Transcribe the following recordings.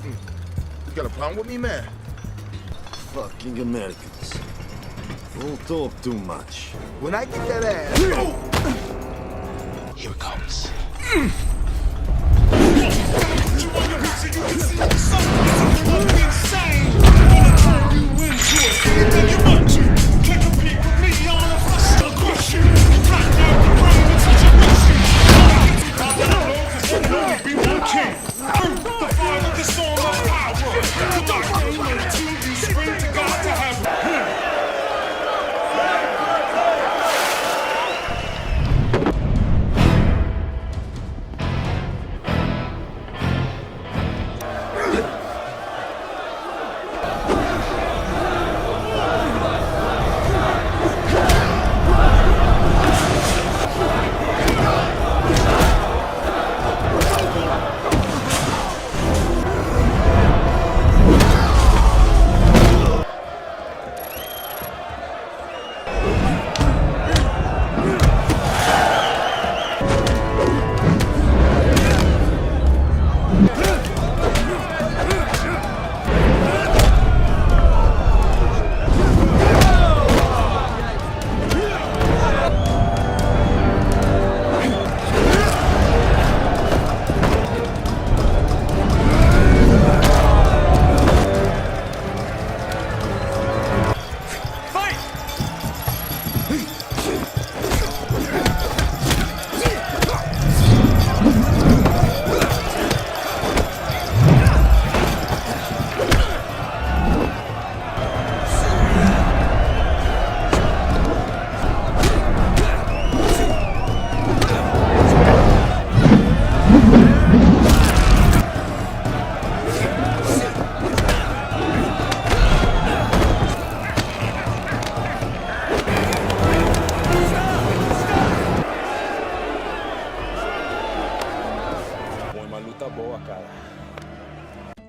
You got a problem with me, man? Fucking Americans. Don't talk too much. When I get that ass... Here it comes.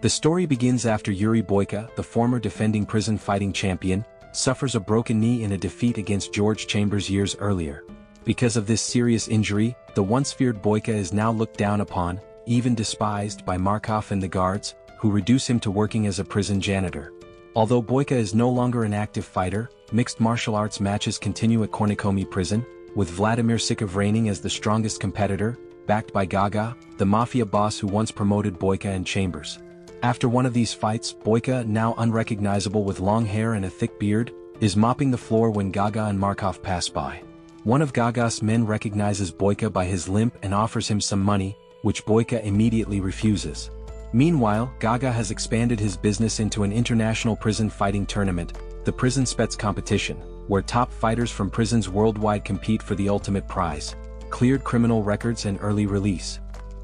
The story begins after Yuri Boyka, the former defending prison fighting champion, suffers a broken knee in a defeat against George Chambers years earlier. Because of this serious injury, the once feared Boyka is now looked down upon, even despised by Markov and the guards, who reduce him to working as a prison janitor. Although Boyka is no longer an active fighter, mixed martial arts matches continue at Kornakomi prison, with Vladimir Sikov reigning as the strongest competitor, backed by Gaga, the mafia boss who once promoted Boyka and Chambers. After one of these fights, Boyka, now unrecognizable with long hair and a thick beard, is mopping the floor when Gaga and Markov pass by. One of Gaga's men recognizes Boyka by his limp and offers him some money, which Boyka immediately refuses. Meanwhile, Gaga has expanded his business into an international prison fighting tournament, the Prison Spets competition, where top fighters from prisons worldwide compete for the ultimate prize: cleared criminal records and early release.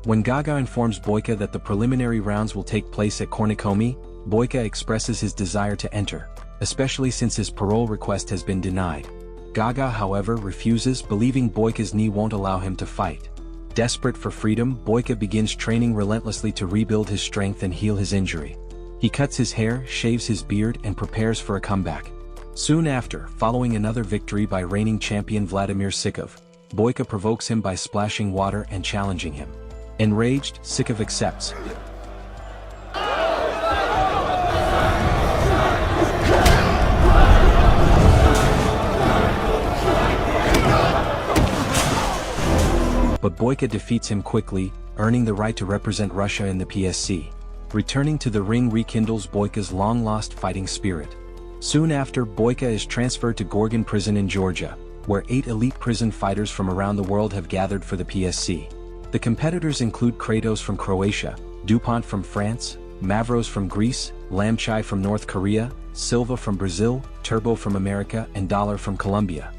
When Gaga informs Boyka that the preliminary rounds will take place at Kornakomi, Boyka expresses his desire to enter, especially since his parole request has been denied. Gaga, however, refuses, believing Boyka's knee won't allow him to fight. Desperate for freedom, Boyka begins training relentlessly to rebuild his strength and heal his injury. He cuts his hair, shaves his beard, and prepares for a comeback. Soon after, following another victory by reigning champion Vladimir Sikov, Boyka provokes him by splashing water and challenging him. Enraged, Sikov accepts. But Boyka defeats him quickly, earning the right to represent Russia in the PSC. Returning to the ring rekindles Boyka's long-lost fighting spirit. Soon after, Boyka is transferred to Gorgon prison in Georgia, where 8 elite prison fighters from around the world have gathered for the PSC. The competitors include Kratos from Croatia, Dupont from France, Mavros from Greece, Lamchai from North Korea, Silva from Brazil, Turbo from America, and Dollar from Colombia.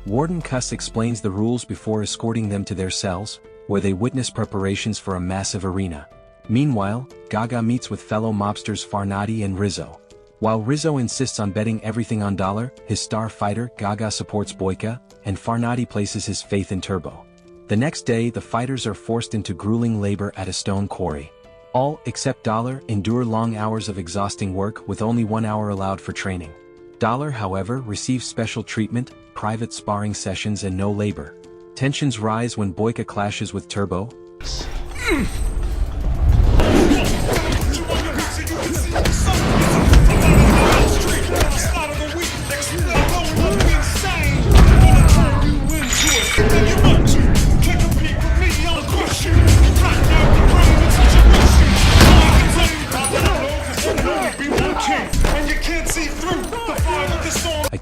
Warden Kuss explains the rules before escorting them to their cells, where they witness preparations for a massive arena. Meanwhile, Gaga meets with fellow mobsters Farnadi and Rizzo. While Rizzo insists on betting everything on Dollar, his star fighter, Gaga supports Boyka, and Farnadi places his faith in Turbo. The next day, the fighters are forced into grueling labor at a stone quarry. All, except Dollar, endure long hours of exhausting work with only 1 hour allowed for training. Dollar, however, receives special treatment, private sparring sessions and no labor. Tensions rise when Boyka clashes with Turbo.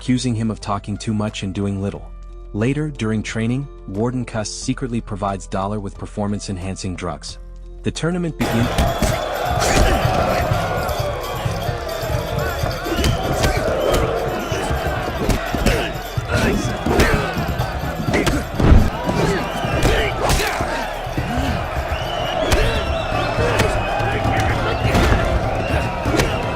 accusing him of talking too much and doing little. Later, during training, Warden Cuss secretly provides Dollar with performance-enhancing drugs. The tournament begins.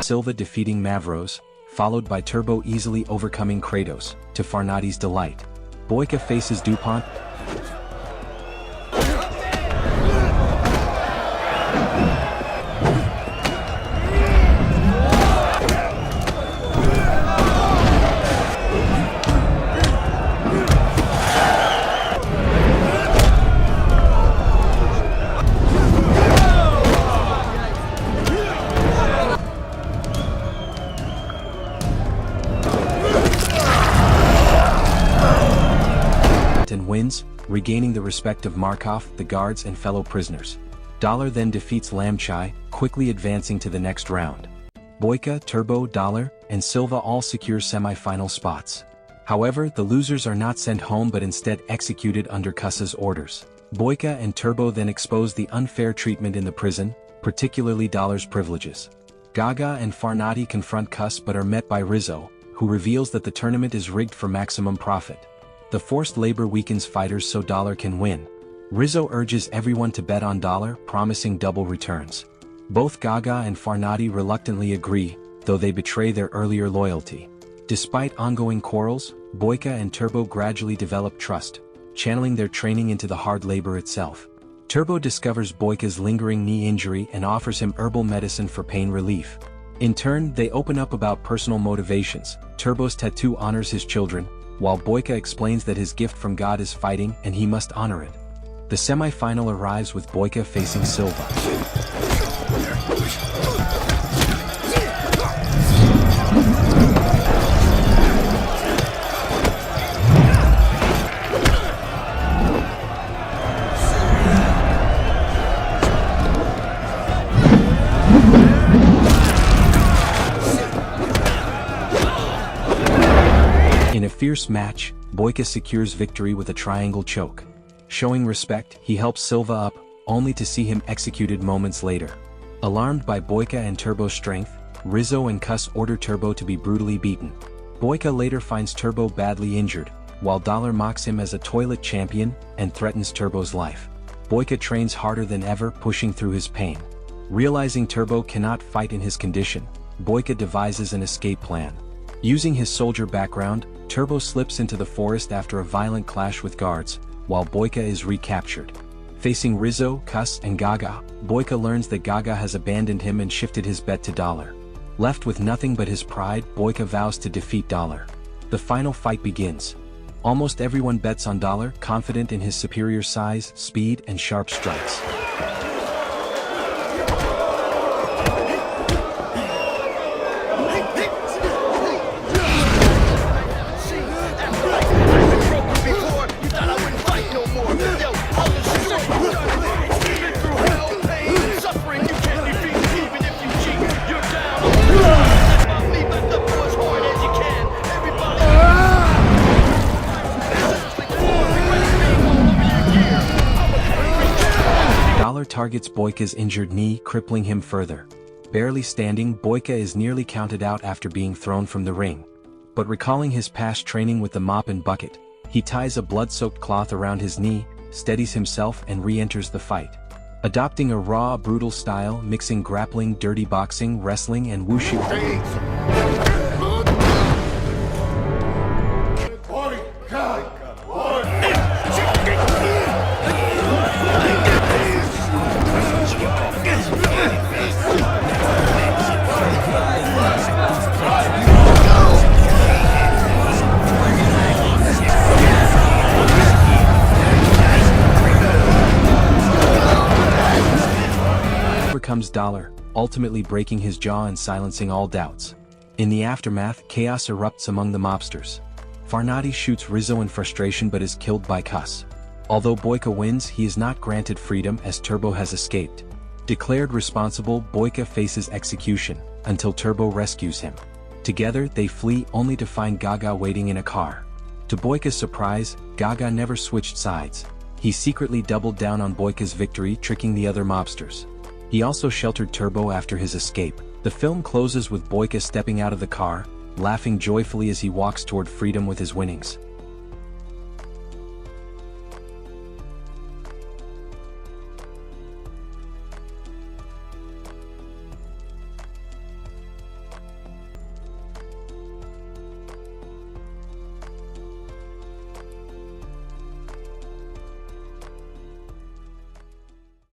Silva defeating Mavros, followed by Turbo easily overcoming Kratos, to Farnadi's delight. Boyka faces DuPont. And wins, regaining the respect of Markov, the guards and fellow prisoners. Dollar then defeats Lamchai, quickly advancing to the next round. Boyka, Turbo, Dollar, and Silva all secure semi-final spots. However, the losers are not sent home but instead executed under Cuss's orders. Boyka and Turbo then expose the unfair treatment in the prison, particularly Dollar's privileges. Gaga and Farnadi confront Cuss but are met by Rizzo, who reveals that the tournament is rigged for maximum profit. The forced labor weakens fighters so Dollar can win. Rizzo urges everyone to bet on Dollar, promising double returns. Both Gaga and Farnadi reluctantly agree, though they betray their earlier loyalty. Despite ongoing quarrels, Boyka and Turbo gradually develop trust, channeling their training into the hard labor itself. Turbo discovers Boyka's lingering knee injury and offers him herbal medicine for pain relief. In turn, they open up about personal motivations. Turbo's tattoo honors his children, while Boyka explains that his gift from God is fighting and he must honor it. The semi-final arrives with Boyka facing Silva. In a fierce match, Boyka secures victory with a triangle choke. Showing respect, he helps Silva up, only to see him executed moments later. Alarmed by Boyka and Turbo's strength, Rizzo and Cuss order Turbo to be brutally beaten. Boyka later finds Turbo badly injured, while Dollar mocks him as a toilet champion and threatens Turbo's life. Boyka trains harder than ever, pushing through his pain. Realizing Turbo cannot fight in his condition, Boyka devises an escape plan. Using his soldier background, Turbo slips into the forest after a violent clash with guards, while Boyka is recaptured. Facing Rizzo, Cuss, and Gaga, Boyka learns that Gaga has abandoned him and shifted his bet to Dollar. Left with nothing but his pride, Boyka vows to defeat Dollar. The final fight begins. Almost everyone bets on Dollar, confident in his superior size, speed, and sharp strikes. Dollar targets Boyka's injured knee, crippling him further. Barely standing, Boyka is nearly counted out after being thrown from the ring. But recalling his past training with the mop and bucket, he ties a blood-soaked cloth around his knee, steadies himself and re-enters the fight. Adopting a raw, brutal style, mixing grappling, dirty boxing, wrestling and wushu. Comes Dollar, ultimately breaking his jaw and silencing all doubts. In the aftermath, chaos erupts among the mobsters. Farnadi shoots Rizzo in frustration but is killed by Cuss. Although Boyka wins, he is not granted freedom as Turbo has escaped. Declared responsible, Boyka faces execution, until Turbo rescues him. Together they flee only to find Gaga waiting in a car. To Boyka's surprise, Gaga never switched sides. He secretly doubled down on Boyka's victory, tricking the other mobsters. He also sheltered Turbo after his escape. The film closes with Boyka stepping out of the car, laughing joyfully as he walks toward freedom with his winnings.